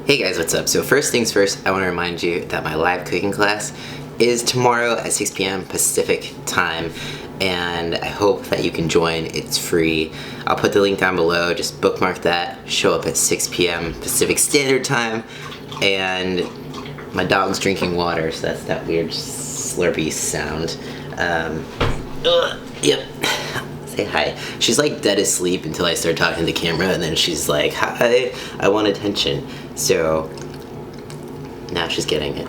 Hey guys, what's up? So first things first, I want to remind you that my live cooking class is tomorrow at 6 p.m. Pacific time, and I hope that you can join. It's free. I'll put the link down below. Just bookmark that. Show up at 6 p.m. Pacific Standard Time, and my dog's drinking water, so that's that weird slurpy sound. Yep. Say hi. She's like dead asleep until I start talking to the camera, and then she's like, hi, I want attention. So now she's getting it.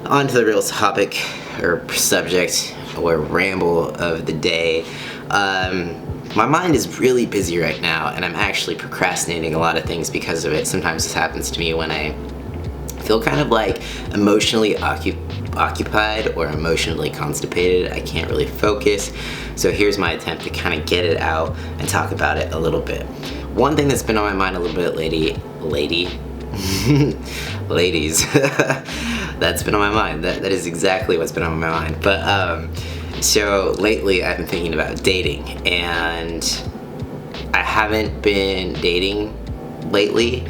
On to the real topic or subject or ramble of the day. My mind is really busy right now, and I'm actually procrastinating a lot of things because of it. Sometimes this happens to me when I feel kind of like emotionally occupied or emotionally constipated. I can't really focus. So here's my attempt to kind of get it out and talk about it a little bit. One thing that's been on my mind a little bit ladies, that's been on my mind. That is exactly what's been on my mind. But so lately I've been thinking about dating, and I haven't been dating lately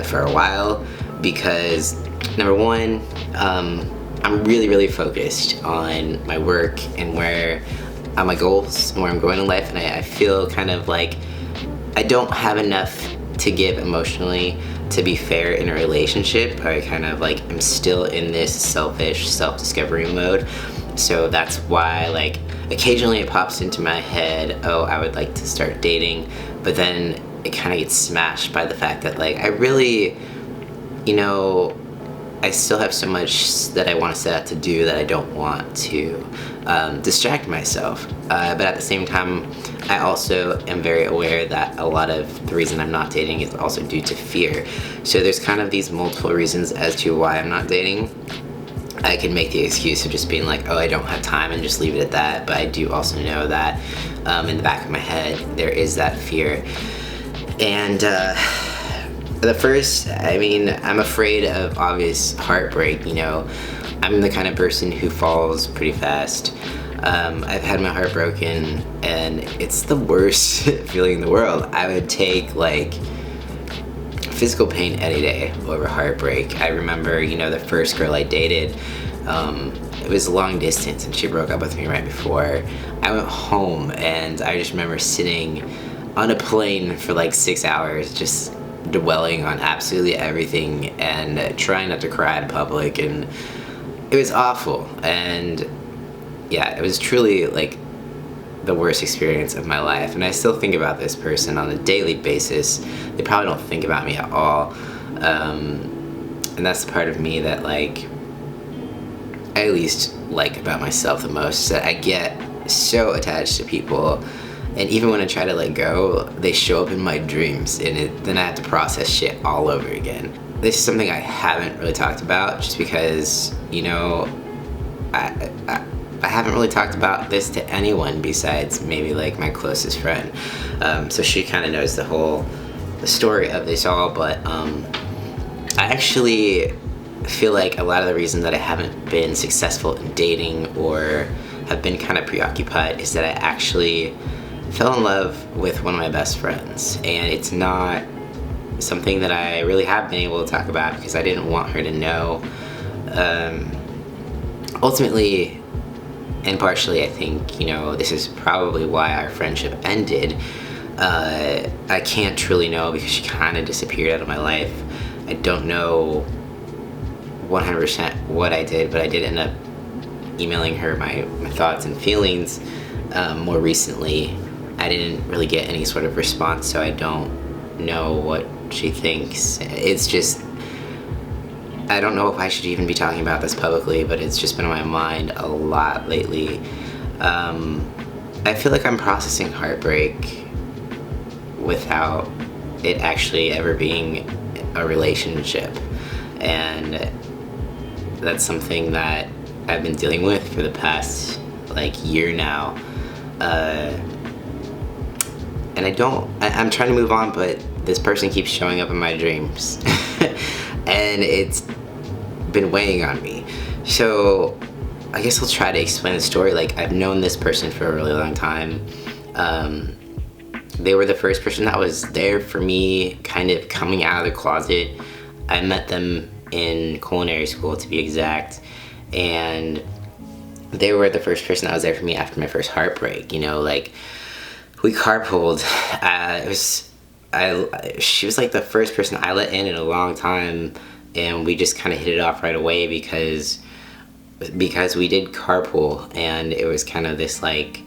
for a while because number one, I'm really focused on my work and on my goals and where I'm going in life, and I feel kind of like I don't have enough to give emotionally to be fair in a relationship. I kind of like I'm still in this selfish self-discovery mode. So that's why like occasionally it pops into my head, oh, I would like to start dating, but then it kind of gets smashed by the fact that like I really, I still have so much that I want to set out to do that I don't want to distract myself. But at the same time, I also am very aware that a lot of the reason I'm not dating is also due to fear. So there's kind of these multiple reasons as to why I'm not dating. I can make the excuse of just being like, oh, I don't have time and just leave it at that. But I do also know that in the back of my head, there is that fear. And the first, I'm afraid of obvious heartbreak. I'm the kind of person who falls pretty fast. I've had my heart broken, and it's the worst feeling in the world. I would take like physical pain any day over heartbreak. I remember, the first girl I dated, it was long distance, and she broke up with me right before I went home, and I just remember sitting on a plane for like 6 hours, just dwelling on absolutely everything and trying not to cry in public, and it was awful. And yeah, it was truly like the worst experience of my life, and I still think about this person on a daily basis. They probably don't think about me at all, and that's the part of me that like I at least like about myself the most, that I get so attached to people, and even when I try to let go, they show up in my dreams, and then I have to process shit all over again. This is something I haven't really talked about just because, I haven't really talked about this to anyone besides maybe like my closest friend. So she kind of knows the story of this all, but I actually feel like a lot of the reason that I haven't been successful in dating or have been kind of preoccupied is that I actually fell in love with one of my best friends, and it's not something that I really have been able to talk about because I didn't want her to know. Ultimately, and partially, I think, this is probably why our friendship ended. I can't truly know because she kind of disappeared out of my life. I don't know 100% what I did, but I did end up emailing her my thoughts and feelings more recently. I didn't really get any sort of response, so I don't know what she thinks. It's just, I don't know if I should even be talking about this publicly, but it's just been on my mind a lot lately. I feel like I'm processing heartbreak without it actually ever being a relationship, and that's something that I've been dealing with for the past like year now. And I'm trying to move on, but this person keeps showing up in my dreams and it's been weighing on me. So I guess I'll try to explain the story. Like, I've known this person for a really long time. They were the first person that was there for me kind of coming out of the closet. I met them in culinary school, to be exact, and they were the first person that was there for me after my first heartbreak. You know, like, we carpooled. She was like the first person I let in a long time, and we just kind of hit it off right away because we did carpool, and it was kind of this, like,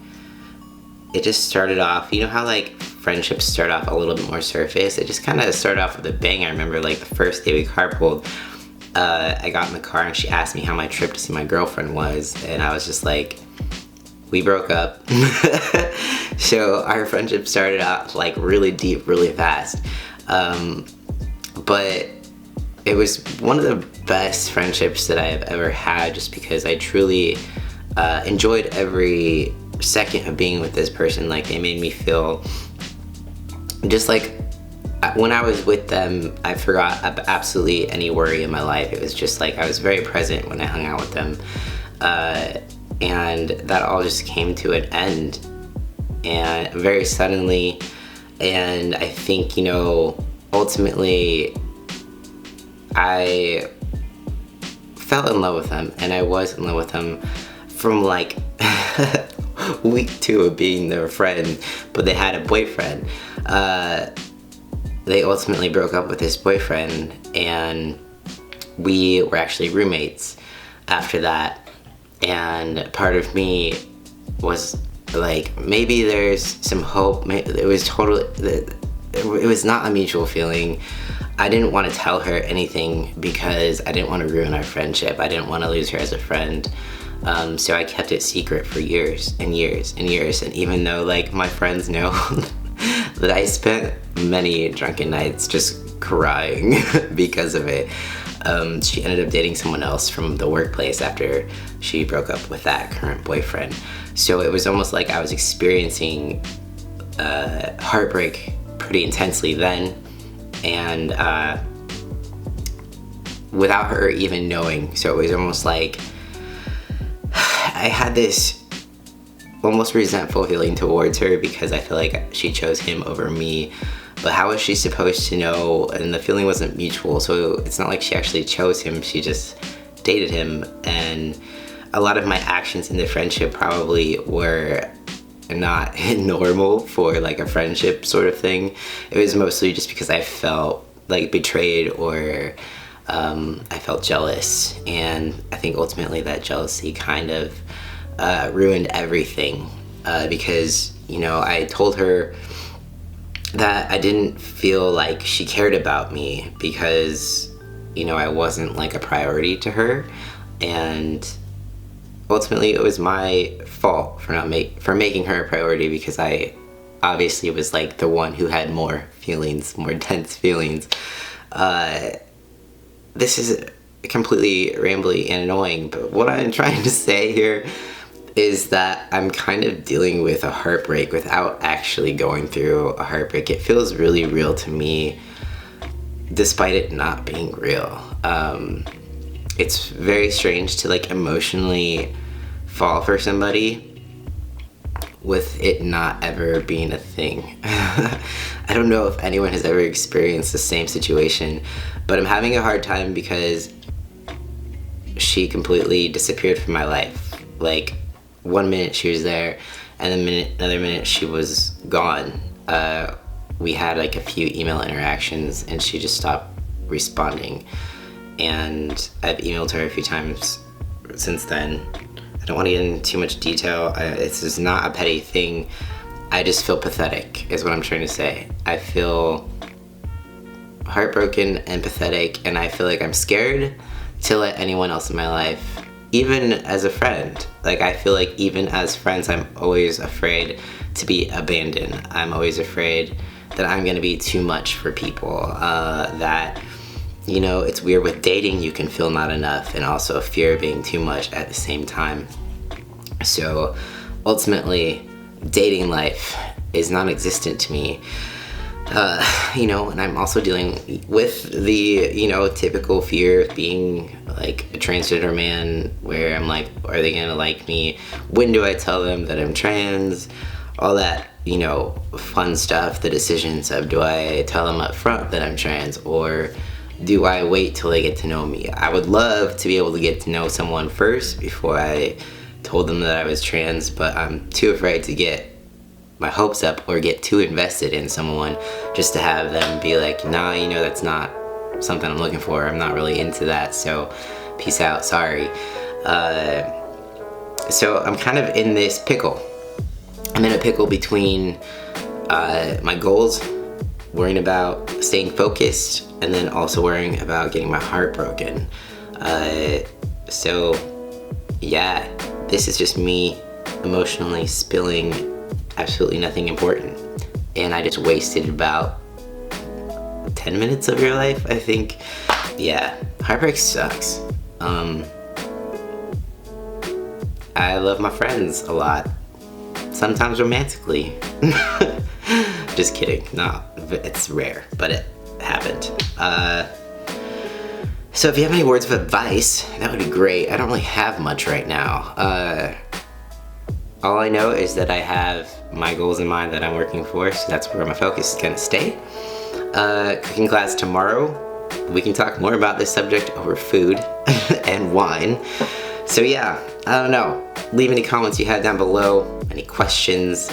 it just started off, you know how like friendships start off a little bit more surface? It just kind of started off with a bang. I remember like the first day we carpooled, I got in the car and she asked me how my trip to see my girlfriend was, and I was just like, we broke up. So our friendship started out like really deep, really fast. But it was one of the best friendships that I have ever had, just because I truly enjoyed every second of being with this person. Like, they made me feel just like when I was with them, I forgot absolutely any worry in my life. It was just like I was very present when I hung out with them, and that all just came to an end, and very suddenly. And I think, you know, ultimately I fell in love with them, and I was in love with them from like week 2 of being their friend, but they had a boyfriend. They ultimately broke up with his boyfriend, and we were actually roommates after that. And part of me was like, maybe there's some hope. It was not a mutual feeling. I didn't want to tell her anything because I didn't want to ruin our friendship. I didn't want to lose her as a friend. So I kept it secret for years and years and years. And even though like my friends know that I spent many drunken nights just crying because of it, she ended up dating someone else from the workplace after she broke up with that current boyfriend. So it was almost like I was experiencing heartbreak pretty intensely then, and without her even knowing. So it was almost like I had this almost resentful feeling towards her because I feel like she chose him over me. But how was she supposed to know? And the feeling wasn't mutual, so it's not like she actually chose him, she just dated him. And a lot of my actions in the friendship probably were not normal for like a friendship sort of thing. It was mostly just because I felt like betrayed, or I felt jealous. And I think ultimately that jealousy kind of ruined everything, because, you know, I told her that I didn't feel like she cared about me because, you know, I wasn't like a priority to her. And ultimately it was my fault for making her a priority, because I obviously was like the one who had more feelings, more intense feelings. This is completely rambly and annoying, but what I'm trying to say here is that I'm kind of dealing with a heartbreak without actually going through a heartbreak. It feels really real to me, despite it not being real. It's very strange to like emotionally fall for somebody with it not ever being a thing. I don't know if anyone has ever experienced the same situation, but I'm having a hard time because she completely disappeared from my life. Like, 1 minute she was there, and another minute she was gone. We had like a few email interactions, and she just stopped responding. And I've emailed her a few times since then. I don't want to get into too much detail. This is not a petty thing. I just feel pathetic, is what I'm trying to say. I feel heartbroken and pathetic, and I feel like I'm scared to let anyone else in my life, even as a friend. Like, I feel like even as friends, I'm always afraid to be abandoned. I'm always afraid that I'm gonna be too much for people. That, you know, it's weird with dating, you can feel not enough, and also fear of being too much at the same time. So ultimately, dating life is non-existent to me. You know, and I'm also dealing with the, you know, typical fear of being like a transgender man, where I'm like, are they gonna like me? When do I tell them that I'm trans? all that, you know, fun stuff, the decisions of, do I tell them up front that I'm trans, or do I wait till they get to know me? I would love to be able to get to know someone first before I told them that I was trans, but I'm too afraid to get my hopes up or get too invested in someone just to have them be like, nah, you know, that's not something I'm looking for. I'm not really into that, so peace out, sorry. So I'm kind of in this pickle. I'm in a pickle between my goals, worrying about staying focused, and then also worrying about getting my heart broken. So yeah, this is just me emotionally spilling absolutely nothing important. And I just wasted about 10 minutes of your life, I think. Yeah, heartbreak sucks. I love my friends a lot. Sometimes romantically. Just kidding. No, it's rare, but it happened. So if you have any words of advice, that would be great. I don't really have much right now. All I know is that I have my goals in mind that I'm working for, so that's where my focus is gonna stay. Cooking class tomorrow. We can talk more about this subject over food and wine. So yeah, I don't know. Leave any comments you had down below, any questions.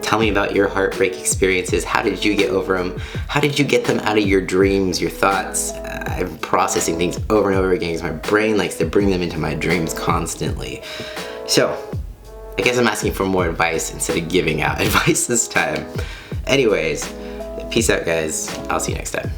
Tell me about your heartbreak experiences. How did you get over them? How did you get them out of your dreams, your thoughts? I'm processing things over and over again because my brain likes to bring them into my dreams constantly. So, I guess I'm asking for more advice instead of giving out advice this time. Anyways, peace out guys. I'll see you next time.